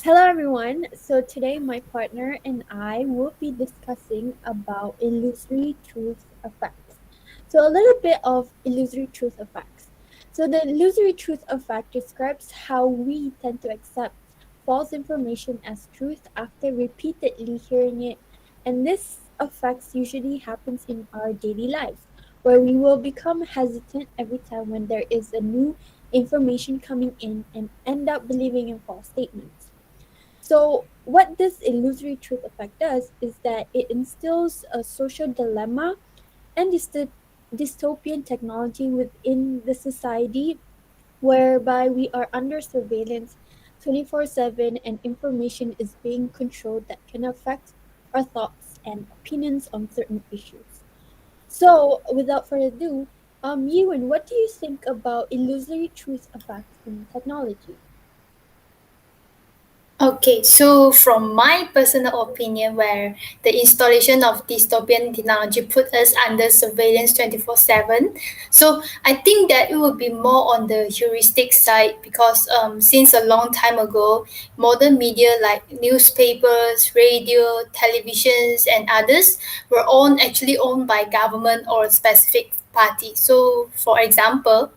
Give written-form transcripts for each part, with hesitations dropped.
Hello everyone. So today my partner and I will be discussing about illusory truth effects. So a little bit of illusory truth effects. So the illusory truth effect describes how we tend to accept false information as truth after repeatedly hearing it. And this effects usually happens in our daily lives where we will become hesitant every time when there is a new information coming in and end up believing in false statements. So, what this illusory truth effect does is that it instills a social dilemma and dystopian technology within the society whereby we are under surveillance 24/7 and information is being controlled that can affect our thoughts and opinions on certain issues. So, without further ado, Ewan, what do you think about illusory truth effects in technology? Okay, so from my personal opinion, where the installation of dystopian technology put us under surveillance 24/7, so I think that it would be more on the heuristic side because since a long time ago, modern media like newspapers, radio, televisions, and others were all actually owned by government or a specific party. So, for example,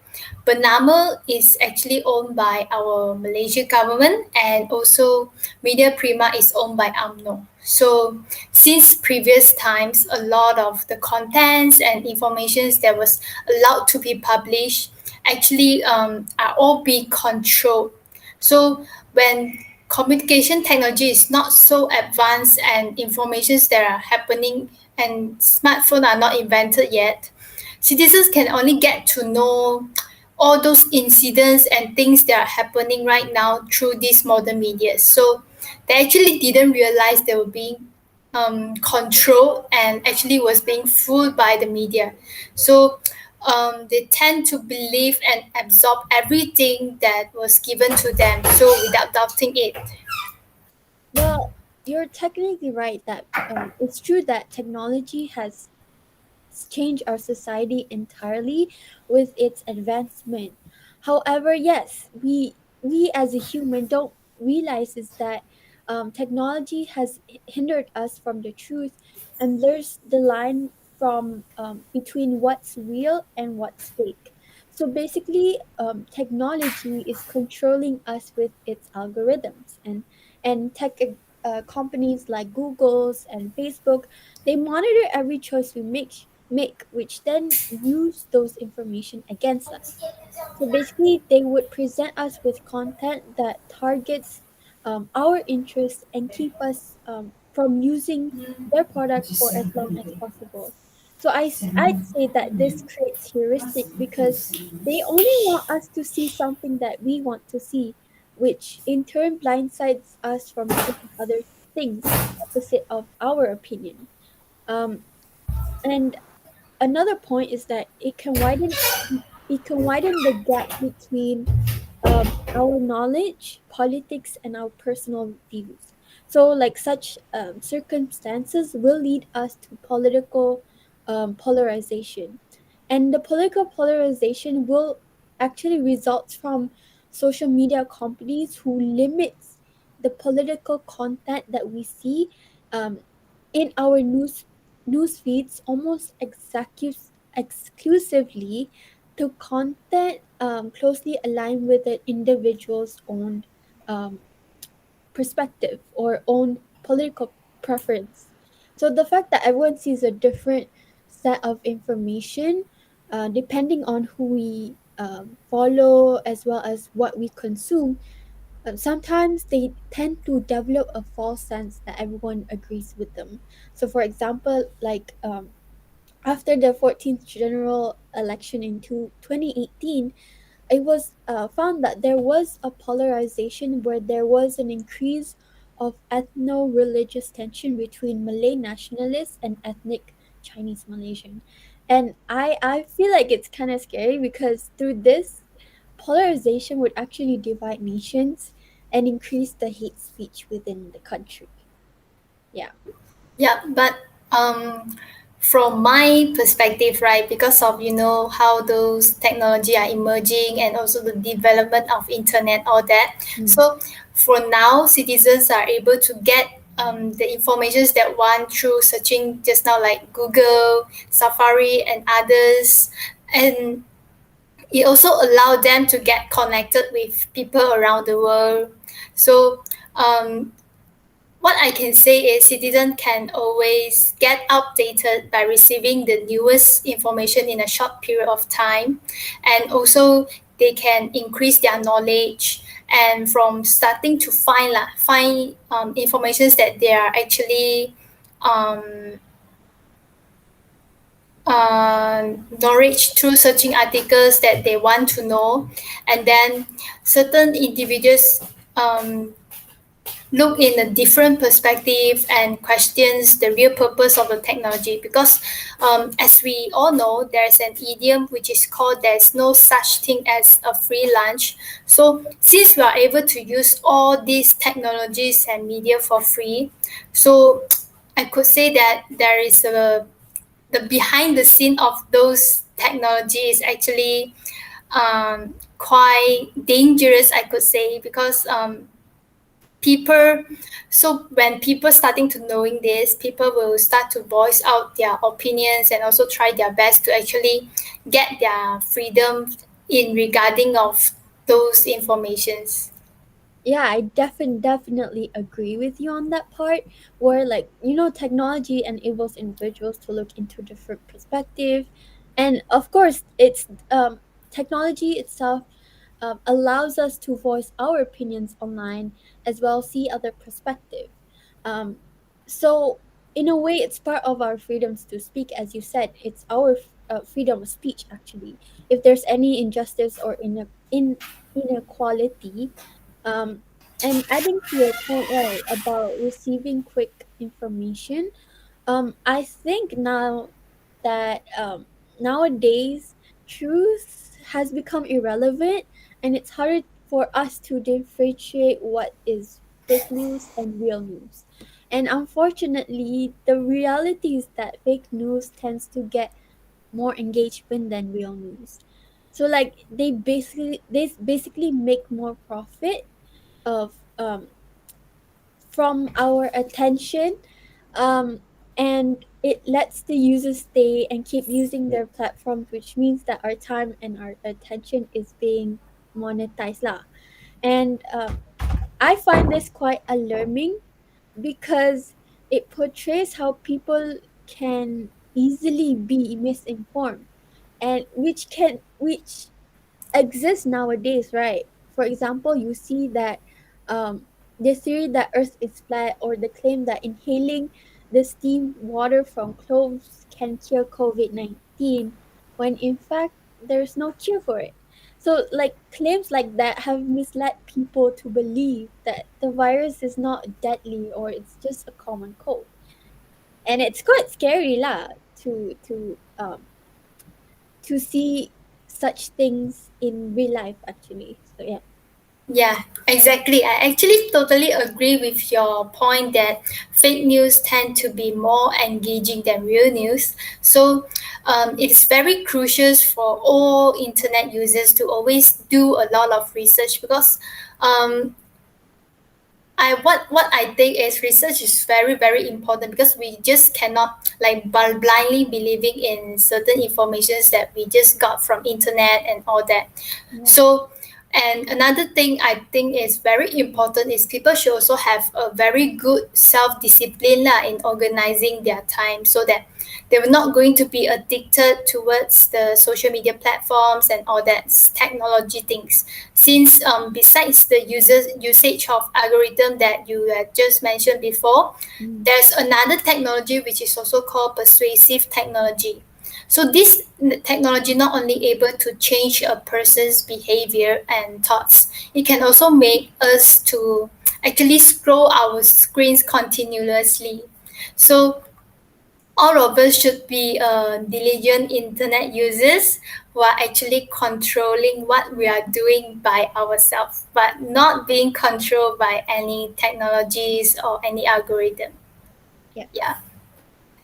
Bernama is actually owned by our Malaysia government, and also Media Prima is owned by UMNO. So since previous times, a lot of the contents and informations that was allowed to be published actually are all being controlled. So when communication technology is not so advanced and informations that are happening and smartphones are not invented yet, citizens can only get to know all those incidents and things that are happening right now through these modern media. So they actually didn't realize they were being controlled and actually was being fooled by the media. So they tend to believe and absorb everything that was given to them, so without doubting it. Well, you're technically right that it's true that technology has changed our society entirely with its advancement. However, yes, we as a human don't realize is that technology has hindered us from the truth and blurs the line from between what's real and what's fake. So basically, technology is controlling us with its algorithms, and tech companies like Google's and Facebook, they monitor every choice we make, which then use those information against us. So basically, they would present us with content that targets our interests and keep us from using their product for as long as possible. So I'd say that this creates heuristic because they only want us to see something that we want to see, which in turn blindsides us from seeing other things opposite of our opinion. Um, and another point is that it can widen the gap between our knowledge, politics, and our personal views. So, like such circumstances will lead us to political polarization, and the political polarization will actually result from social media companies who limits the political content that we see um, in our news feeds almost exclusively to content closely aligned with the individual's own um, perspective or own political preference. So the fact that everyone sees a different set of information, depending on who we follow as well as what we consume, sometimes they tend to develop a false sense that everyone agrees with them. So, for example, like after the 14th general election in 2018, it was found that there was a polarization where there was an increase of ethno-religious tension between Malay nationalists and ethnic Chinese Malaysian. And I feel like it's kind of scary because through this, polarization would actually divide nations and increase the hate speech within the country. Yeah. Yeah, but from my perspective, right, because of how those technology are emerging and also the development of internet, all that. Mm. So for now, citizens are able to get the informations that want through searching just now, like Google, Safari, and others. And it also allowed them to get connected with people around the world. So um, what I can say is citizens can always get updated by receiving the newest information in a short period of time, and also they can increase their knowledge and from starting to find informations that they are actually um, knowledge through searching articles that they want to know, and then certain individuals look in a different perspective and questions the real purpose of the technology, because as we all know, there's an idiom which is called there's no such thing as a free lunch. So since we are able to use all these technologies and media for free, so I could say that there is a the behind the scene of those technology is actually quite dangerous, I could say, because people so when people starting to knowing this, people will start to voice out their opinions and also try their best to actually get their freedom in regarding of those informations. Yeah, I definitely agree with you on that part. Where, like, technology enables individuals to look into different perspective, and of course, it's technology itself allows us to voice our opinions online as well, see other perspective. Um, so in a way, it's part of our freedoms to speak, as you said. It's our freedom of speech, actually. If there's any injustice or inequality, um, and adding to your point, right, about receiving quick information, I think now that nowadays truth has become irrelevant, and it's harder for us to differentiate what is fake news and real news. And unfortunately, the reality is that fake news tends to get more engagement than real news. So, like, they basically make more profit of from our attention, um, and it lets the users stay and keep using their platforms, which means that our time and our attention is being monetized lah. And I find this quite alarming because it portrays how people can easily be misinformed, and which exists nowadays, right? For example, you see that the theory that Earth is flat, or the claim that inhaling the steamed water from cloves can cure COVID-19, when in fact there's no cure for it. So, like, claims like that have misled people to believe that the virus is not deadly or it's just a common cold. And it's quite scary lah to see such things in real life, actually. So yeah. Yeah, exactly. I actually totally agree with your point that fake news tend to be more engaging than real news. So it is very crucial for all internet users to always do a lot of research, because um, what I think is research is very very important, because we just cannot like blindly believing in certain informations that we just got from internet and all that. Yeah. So and another thing I think is very important is people should also have a very good self discipline in organizing their time, so that they were not going to be addicted towards the social media platforms and all that technology things, since besides the usage of algorithm that you had just mentioned before, Mm. there's another technology which is also called persuasive technology. So this technology not only able to change a person's behavior and thoughts, it can also make us to actually scroll our screens continuously. So all of us should be diligent internet users who are actually controlling what we are doing by ourselves, but not being controlled by any technologies or any algorithm. Yeah. Yeah.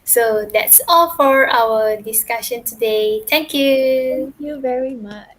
So that's all for our discussion today. Thank you. Thank you very much.